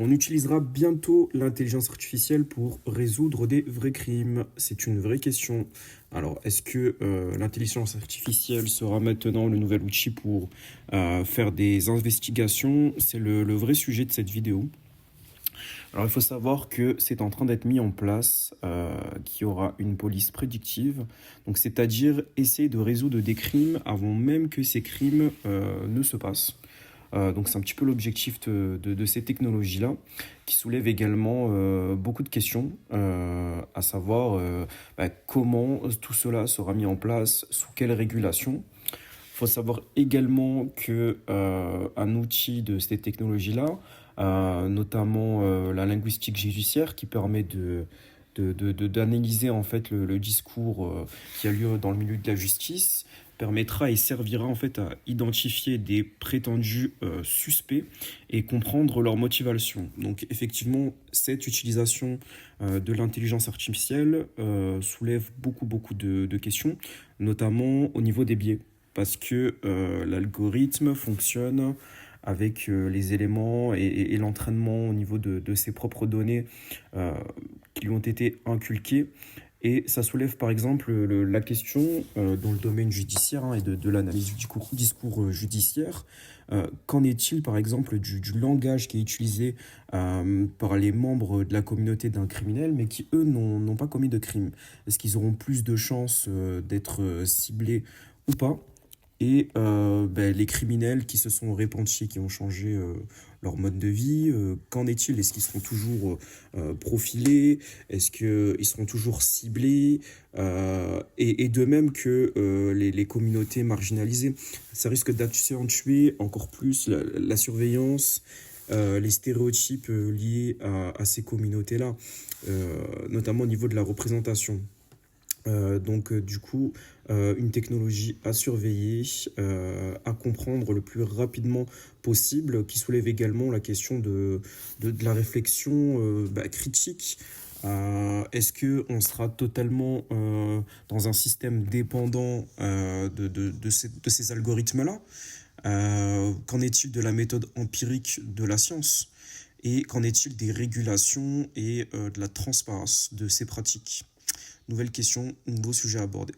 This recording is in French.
On utilisera bientôt l'intelligence artificielle pour résoudre des vrais crimes. C'est une vraie question. Alors, est-ce que l'intelligence artificielle sera maintenant le nouvel outil pour faire des investigations? C'est le vrai sujet de cette vidéo. Alors, il faut savoir que c'est en train d'être mis en place, qu'il y aura une police prédictive, donc c'est-à-dire essayer de résoudre des crimes avant même que ces crimes ne se passent. Donc c'est un petit peu l'objectif de ces technologies-là, qui soulèvent également beaucoup de questions, à savoir comment tout cela sera mis en place, sous quelle régulation. Il faut savoir également que un outil de ces technologies-là, notamment la linguistique judiciaire, qui permet d'analyser en fait le discours qui a lieu dans le milieu de la justice, permettra et servira en fait à identifier des prétendus suspects et comprendre leur motivation. Donc effectivement, cette utilisation de l'intelligence artificielle soulève beaucoup de questions, notamment au niveau des biais, parce que l'algorithme fonctionne avec les éléments et l'entraînement au niveau de ses propres données euh, qui lui ont été inculquées. Et ça soulève par exemple la question dans le domaine judiciaire, et de l'analyse du discours judiciaire. Qu'en est-il par exemple du langage qui est utilisé par les membres de la communauté d'un criminel, mais qui eux n'ont pas commis de crime? Est-ce qu'ils auront plus de chances d'être ciblés ou pas? Et les criminels qui se sont repentis, qui ont changé leur mode de vie, qu'en est-il? Est-ce qu'ils seront toujours profilés? Est-ce qu'ils seront toujours ciblés? Et de même que les communautés marginalisées. Ça risque d'accentuer encore plus la surveillance, les stéréotypes liés à ces communautés-là, notamment au niveau de la représentation. Du coup, une technologie à surveiller, à comprendre le plus rapidement possible, qui soulève également la question de la réflexion critique. Est-ce qu'on sera totalement dans un système dépendant de ces algorithmes-là? Qu'en est-il de la méthode empirique de la science? Et qu'en est-il des régulations et de la transparence de ces pratiques? Nouvelle question, nouveau sujet abordé.